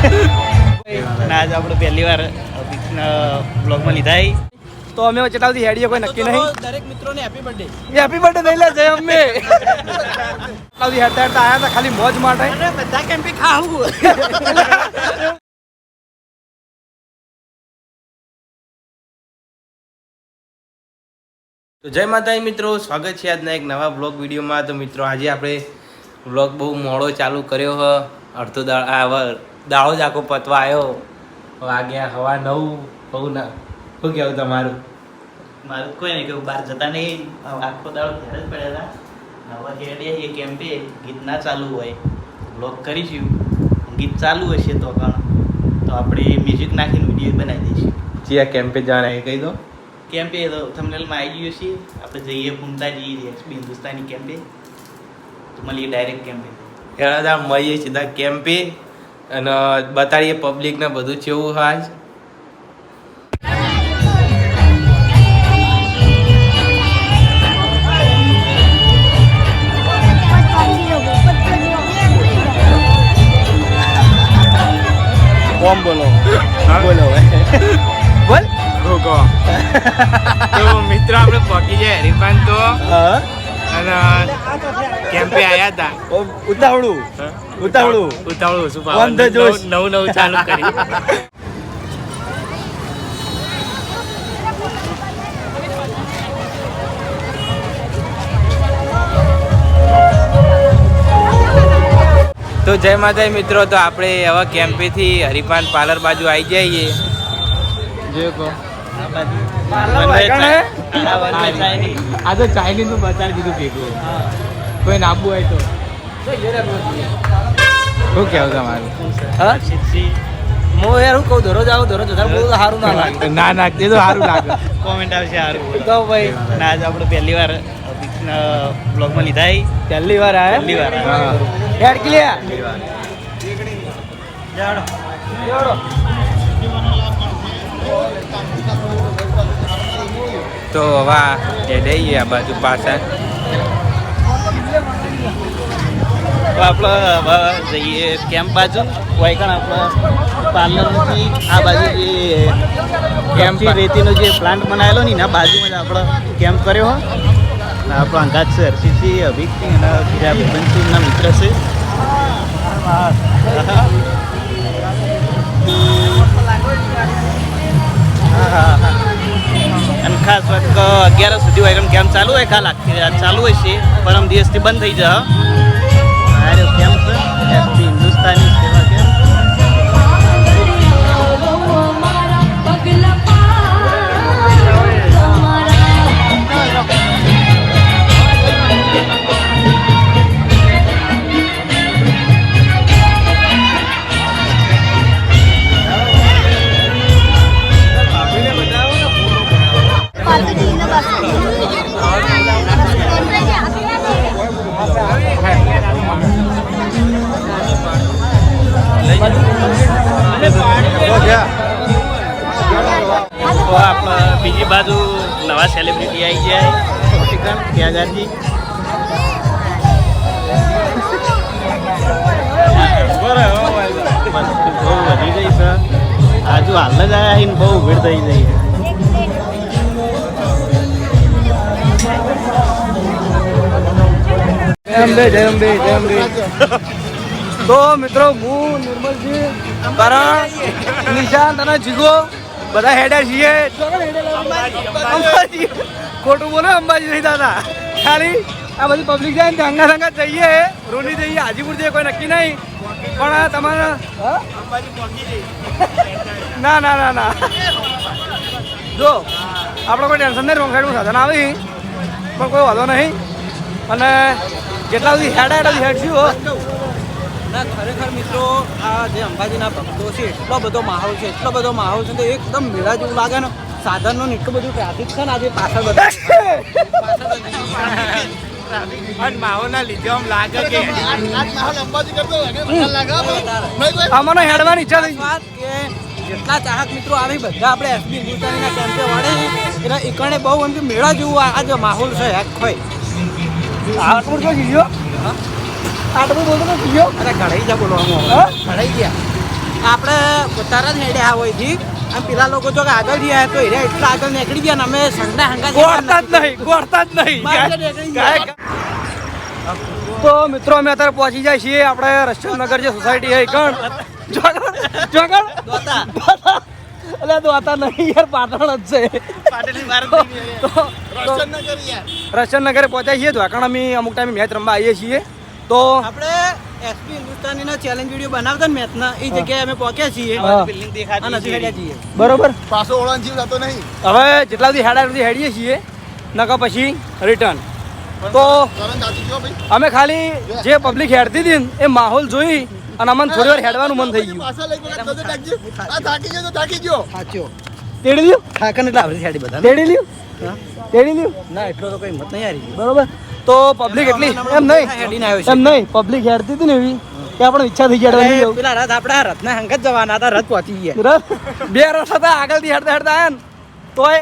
आज આપણે પહેલી વાર બ્લોગમાં લીધા તો અમે ચેટલાથી હેડીએ કોઈ નક્કી નહીં. દરેક મિત્રોને હેપી બર્થડે નહીં લે જય અમે ચેટલાથી હેડતા હેડતા આયા હતા ખાલી મોજ માટે. બધા કેમ્પે ખાવું. તો જય માતાજી મિત્રો, સ્વાગત છે આજના એક નવા બ્લોગ વિડીયોમાં. તો મિત્રો આજે આપણે બ્લોગ બહુ મોડો ચાલુ કર્યો હ. અડધો દાળો જ આખો પતવા આવ્યો. વાગ્યા હવા 9. બહુ ના શું કહેવું તમારું? મારું કોઈ નહીં કેવું, બહાર જતા નહીં, આખો દાડો ઘરે જ પડ્યા હતા. હવે હેડીએ એ કેમ્પે ગીત ના ચાલુ હોય બ્લોગ કરીશું, ગીત ચાલુ હશે તો આપણે મ્યુઝિક નાખીને વિડીયો બનાવી દઈશું. જ્યાં કેમ્પે જવાના એ કહી દો. કેમ્પે તો થંબનેલમાં આવી ગયું છીએ. આપણે જઈએ ફૂમતાજી એસબી હિન્દુસ્તાની કેમ્પે, તો મળીએ ડાયરેક્ટ કેમ્પે. એના મળીએ સીધા કેમ્પે અને બતાડીએ પબ્લિકને બધું કેવું હાલ. કોમ બોલો બોલો બોલ. તો મિત્રો આપણે પહોંચી જાય હરિપાન તો અને કેમ્પે આવ્યા હતા. ઉતાવળું શું On the josh. નવું ચાલુ કરી. તો જય માતાજી મિત્રો, તો આપણે હવે કેમ્પેથી હરિપાન પાર્લર બાજુ આવી જઈએ. જો કહો આ તો ચાઇનીઝ નું બતાવી દીધું ભેગું. કોઈ નાબુ હોય તો શું કેવું તમારું? હા હું યાર હું કહું, દરરોજ આવું દરરોજ બહુ સારું ના લાગે. ના તે તો સારું લાગે. કોમેન્ટ આવશે સારું તો ભાઈ. ના આજ આપણે પહેલી વાર બ્લોગમાં લીધા. પહેલી વાર હેડ ક્લિયર. તો હવે જઈએ આ બાજુ પાછા. તો આપણે જઈએ કેમ્પ બાજુ. વાયકણ આપણે પાર્લરથી આ બાજુ જે કેમ્પ રેતીનો જે પ્લાન્ટ બનાવેલો ને એના બાજુમાં જ આપણે કેમ્પ કર્યો હોય. આપણો અંદાજ છે હર્ષિતસિંહ, અભિકસિંહ અને બીજા ભીમનસિંહના મિત્ર છે. અને ખાસ વાત 11 સુધી વાયકણ કેમ્પ ચાલુ હોય. ખાલ આખી રાત ચાલુ હોય છે, પરમ દિવસથી બંધ થઈ જાય. કેમ્પ છે એસબી હિન્દુસ્તાની સેવા કેમ્પ. તો આપણે બીજી બાજુ નવા સેલિબ્રિટી આવી જાય. ત્યાગાજી બહુ વધી ગઈ છે. આજુ હાલ જ આવ્યા ને બહુ ભીડ થઈ ગઈ. જય અંબે. તો મિત્રો હું નિર્મલજી, કરણ, નિશાંત અને જીગો બધા હેડર છીએ. અંબાજી ખોટું બોલે, અંબાજી નહીં દાદા. ખાલી આ બધી પબ્લિક જાય ને અંગા સંગા જઈએ, રોની જઈએ, હાજીપુર જઈએ, કોઈ નક્કી નહીં. પણ તમારે ના જો આપણે કોઈ ટેન્શન નહીં. રોંગ સાઈડમાં સાધન આવી પણ કોઈ વાંધો નહીં. અને જેટલા સુધી હેડશું ના ખરેખર મિત્રો, આ જે અંબાજીના ભક્તો છે એટલો બધો માહોલ છે તો એકદમ મેળા જેવું લાગે ને. સાધનનો એટલું બધું ટ્રાફિક છે ને આજે પાછળ બધા માહોલના લીધે આમ લાગે કે અમને હેડવાની ઈચ્છા થઈ. વાત કે જેટલા ચાહક મિત્રો આવી બધા આપણે એસબી હિન્દુસ્તાનીના કેમ્પે વાળે એટલે એકણે બહુ એમ કે મેળા જેવું આ જે માહોલ છે આખો. આટલું તો જીજો આટલું બોલતો તો જીજો. અરે ઘડાઈ જા બોલવાનું, ઘડાઈ ગયા. આપણે તરત હેડ્યા હોયથી અને પેલા લોકો જો કે આગળ ગયા તો હેડ્યા એટલા આગળ નીકળી ગયા ને અમે સંડા હંગા ગોળતા જ નહીં. તો મિત્રો અમે અત્યારે પહોંચી જાય છીએ આપણે રશિયનગર જે સોસાયટી છે કણ જોગણ એટલે દોતા નહીં યાર પાટણ જ છે. રશિયનગરે પહોંચ્યા છીએ દ્વાકણ અમે અમુક ટાઈમે મેચ રમવા આવીએ છીએ. તો આપણે એસપી હિન્દુસ્તાનીનો ચેલેન્જ વિડીયો બનાવતા ને મેચના એ જગ્યાએ અમે પહોંચ્યા છીએ બિલ્ડિંગ અને હજી હેડ્યા છીએ. બરોબર પાછો ઓળાન જીવ જતો નહીં. હવે જેટલા સુધી હેડા સુધી હેડીએ છીએ નકા પછી રિટર્ન. તો કરણ દાદી જો ભાઈ અમે ખાલી જે પબ્લિક હેડતી હતી ને એ માહોલ જોઈ અને અમને થોડી વાર હેડવાનું મન થઈ ગયું. પાછા લઈ ગયો તો ટાકજી. આ થાકી ગયો તો થાકી ગયો. સાચો તેડી લ્યું ઠાકર એટલે આવડી હેડી બધા તેડી લ્યું તેડી લ્યું ના એટલો તો કઈ હિંમત નહીં હારી બરોબર. તો પબ્લિક એટલી એમ નહીં હેડીને આવ્યો છે એમ નહીં પબ્લિક હેડતી હતી ને એવી કે આપણે ઈચ્છા થઈ ગયા હેડવાની જવું. પેલા રથ આપણા રથના હંગ જ જવાના હતા રથ પહોંચી ગયા રથ બે રથ હતા આગળથી હેડતા હેડતા આયા ને તોય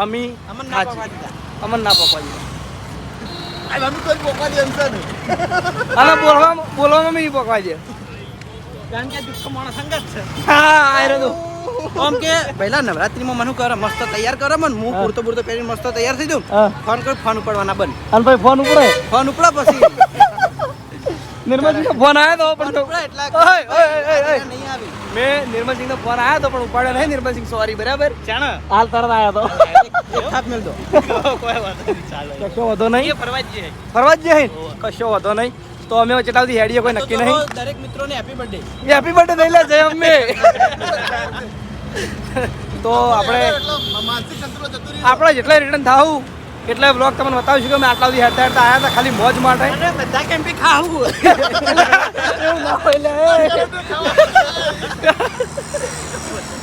અમી અમને ના પકવા દીધા. અમન ના પકવા દીધા. આ મમ્મી કોઈ પોકા દે અંસર ને. અને બોલવામાં નહીં પકવા દે. કારણ કે દુઃખ માણસ હંગ જ છે હા આ રહ્યો આમ કે પહેલા નવરાત્રીમાં મને કરે મસ્ત તૈયાર કરે મને હું પૂરતો પૂરતો પહેરીને મસ્ત તૈયાર થઈ જાઉં હા. ફોન કરી ફોન ઉપાડવાના બંધ અને ભાઈ ફોન ઉપડે ફોન ઉપડા પછી નિર્મલજીનો ફોન આવ્યો તો પણ ઉપડા એટલા ઓય, ઓય, ઓય, ઓય. નહીં આવી મેં નિર્મલસિંહનો ફોન આવ્યો તો પણ ઉપાડ્યો નહીં. નિર્મલસિંહ સોરી બરાબર ચાણ હાલ તરત આવ્યો તો એક થાપ મેલ દો કોઈ વાત નહીં ચાલે કશો વધો નહીં ફરવા જ જઈએ. ફરવા જ જઈએ કશો વધો નહીં. તો અમે જેટલા સુધી હેડીએ કોઈ નક્કી નહીં. દરેક મિત્રોને હેપી બર્થડે હેપી બર્થડે થઈ લે જય અમે. તો આપણે માનસિક સંતુલન જતું રહ્યું. આપણે જેટલા રિટર્ન થાવું એટલે બ્લોગ તમને બતાવીશું કે અમે આટલા સુધી હેડતા હેડતા આવ્યા હતા ખાલી મોજ માટે. અરે બધા કેમ્પી ખાવું એવું ના હોય લે.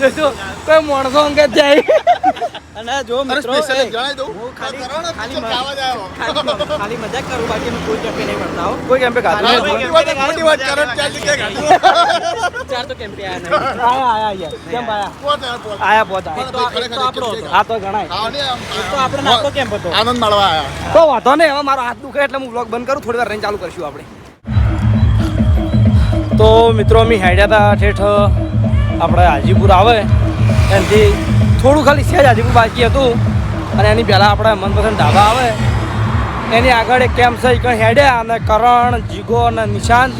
જોજો, કોઈ માણસો અંગે જાય અને જો અરે મિત્રો સ્પેશિયલ એ, જણાવી દઉં. હું ખાલી કરણ ખાલી પિક્ચર ખાવા જ આવ્યો. ખાલી મજાક કરું બાકી અમે કોઈ કેમ્પે નહીં ભરતા હો કોઈ કેમ્પે ખાધું હા, નથી. મોટી વાત કરણ ચાલ કે ગાડી. ચાર તો કેમ્પે આયા નહીં આયા યાર કેમ આયા પોત યાર, પોત. આયા પહોંચા એક તો આપણો હતો. હા તો ગણાય. હા, ને આમ, એક તો આપણે નાતો કેમ્પ હતો આનંદ માણવા આયા. તો વાંધો નહીં હવે મારો હાથ દુખે એટલે હું બ્લોગ બંધ કરું થોડી વાર રહીને ચાલુ કરશું આપણે. તો મિત્રો અમે હેડ્યા હતા ઠેઠ આપણે હાજીપુર આવે એનાથી થોડું ખાલી સહેજ હાજીપુર બાકી હતું અને એની પહેલાં આપણે મનપસંદ ઢાબા આવે એની આગળ એક કેમ્પ છે કંઈ હેડ્યા અને કરણ જીગો અને નિશાંત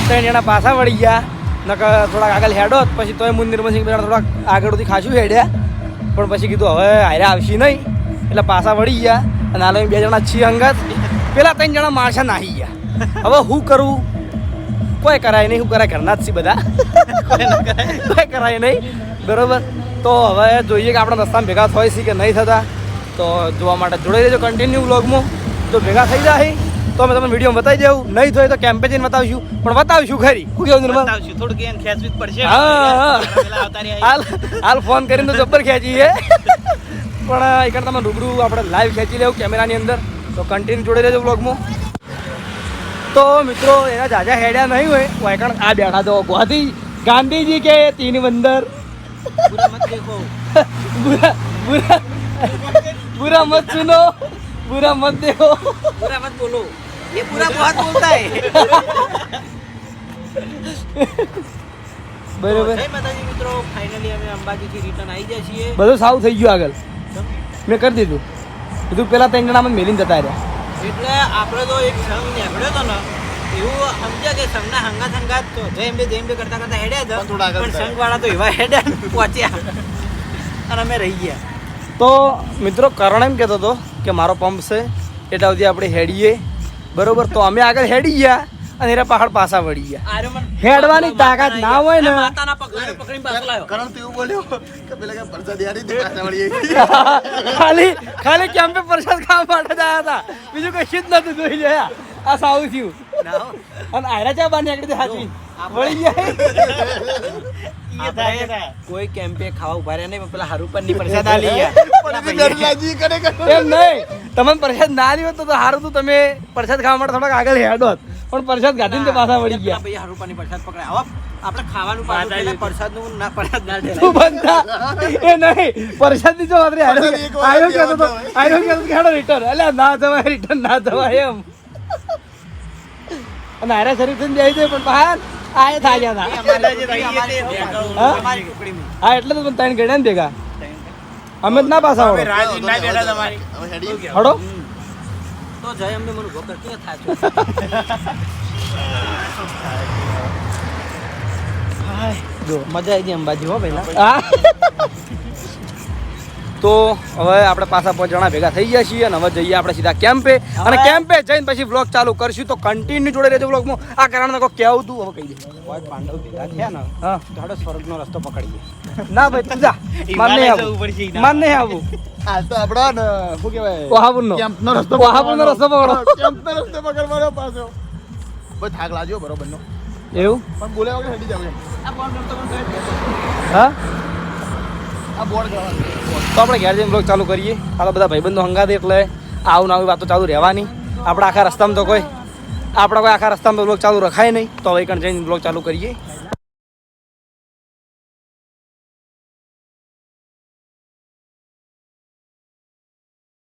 ત્રણ જણા પાછા વળી ગયા નકર થોડાક આગળ હેડો જ પછી તોય મુન નિર્મલસિંહ બધા થોડાક આગળથી ખાસું હેડ્યા પણ પછી કીધું હવે હારે આવશે નહીં એટલે પાછા વળી ગયા અને હાલ અમે બે જણા છીએ અંગત પેલા ત્રણ જણા માણસા નાહી ગયા. હવે શું કરવું કોઈ કરાય નહીં. શું કરાય ઘરના જ છીએ બધા કોઈ કરાય નહીં બરોબર. તો હવે જોઈએ કે આપણા રસ્તામાં ભેગા થાય છે કે નહીં થતા. તો જોવા માટે જોડાઈ દેજો કન્ટિન્યુ વ્લોગમાં. જો ભેગા થઈ જાય તો અમે તમને વિડીયો બતાવી દેવું નહીં થાય તો કેમ્પે જઈને બતાવીશું પણ બતાવીશું ખરી. શું કેવું નિર્મલ? બતાવશું. થોડુંક એને ખેંચવી જ પડશે હા, હા. પેલા અવતારી આવી. હાલ ફોન કરીને તો જબ્બર ખેંચીએ પણ એક તમે રૂબરૂ આપણે લાઈવ ખેંચી લેવું કેમેરાની અંદર. તો કન્ટિન્યુ જોડે રહેજો બ્લોગમાં. તો મિત્રો એના જાજા હેડ્યા નહીં હોય વાયકણ આ બેઠા તો ગોધી ગાંધીજી કે તીન બંદર પૂરા મત દેખો बुरा बुरा बुरा मत सुनो बुरा मत देखो पूरा मत बोलो ये पूरा बहुत बोलता है બરોબર. જય માતાજી મિત્રો ફાઇનલી અમે અંબાજીથી રિટર્ન આવી ગયા છીએ બધું સાવ થઈ ગયું આગળ મેં કરી દીધું બધું પેલા ત્રણ જણા મને મેલીને જતા રહ્યા. એટલે આપણે તો એક સંઘ નીકળ્યો હતો ને એવું સમજ્યા કે સંઘના હંગાત તો જય બે કરતા કરતા હેડ્યા હતા પણ થોડા આગળ પણ સંઘવાળા તો એવા હેડ્યા ને પહોંચ્યા અને અમે રહી ગયા. તો મિત્રો કરણ એમ કહેતો હતો કે મારો પંપ છે એટલા સુધી આપણે હેડીએ બરોબર. તો અમે આગળ હેડી ગયા અને એના પહાડ પાછા વળી ગયા. આરે મને હેડવાની તાકાત ના હોય ને માતાના પગલાને પકડીને પાછો લાવ્યો. કરણ તો એવું બોલ્યો કે પેલા કે પરસાદ યારી તો પાછા વળી ખાલી કેમ્પે પ્રસાદ ખાવા માટે જ આવ્યા હતા બીજું કશું જ નતું જોઈ જોયા. આ સાવ થયું ના હો. અને આયરા ચા બાર નીકળી હાથી વળી ગયા. આપણે કોઈ કેમ્પે ખાવા ઉભા રહ્યા નહીં પણ પેલા હારુપનની પ્રસાદ આલી ગયા. ડરલાજી કરે કરે. એમ નહીં તમને પ્રસાદ ના આવ્યો તો સારું તું તમે પ્રસાદ ખાવા માટે થોડાક આગળ હેડો પણ પ્રસાદ ગાધીને તો પાછા વળી ગયા. ભાઈ હારુપનની પ્રસાદ પકડાય. હવે આપણે ખાવાનું પાછું એટલે પ્રસાદનું ના પ્રસાદ ના તું ઢેલાય. બંધા એ નહીં પ્રસાદ ની જો વાતરે પ્રસાદ એક વાર આયો કહેતો તો કહેવાતો. આયો કહેતો કે હેડો રિટર્ન એટલે ના જવાય રિટર્ન ના જવાય એમ. અને આયરા શરીર થઈને જાય છે પણ બહાર આ એ થાય ગયા હતા હા એટલે તો ત્રણ ગણ્યા ને ભેગા અમે જ ના પાછા હવે હેડી હડો તો જય અમને મને ગોકર ક્યાં થાય જો મજા આવી ગઈ અંબાજી હો પહેલા હા તો હવે આપણે પાછા 5 જણા ભેગા થઈ ગયા છીએ અને હવે જઈએ આપણે સીધા કેમ્પે અને કેમ્પે જઈને પછી વ્લોગ ચાલુ કરશું તો કન્ટિન્યુ જોડે રહેજો વ્લોગમાં આ કારણ કોઈ કેવું તું હવે કહી દે પાંડવ ભેગા થયા ને હા તો સ્વર્ગનો રસ્તો પકડીએ ના ભાઈ તું જા માર નહીં આવું માર નહીં આવું આ તો આપણો ને શું કહેવાય વહાપુરનો કેમ્પનો રસ્તો વહાપુરનો રસ્તો પકડો કેમ્પનો રસ્તો પકડવાનો પાછો બસ થાક લાગ્યો બરોબરનો એવું પણ બોલે વગર હેડી જાવ હા આ બોર્ડ જવાનું તો આપણે ઘેર જઈને બ્લોગ ચાલુ કરીએ આ તો બધા ભાઈબંધો હંગાતે એટલે આવું આવી વાતો ચાલુ રહેવાની આપણા આખા રસ્તામાં તો કોઈ આપણા કોઈ આખા રસ્તામાં બ્લોગ ચાલુ રખાય નહીં તો હવે કણ જઈને બ્લોગ ચાલુ કરીએ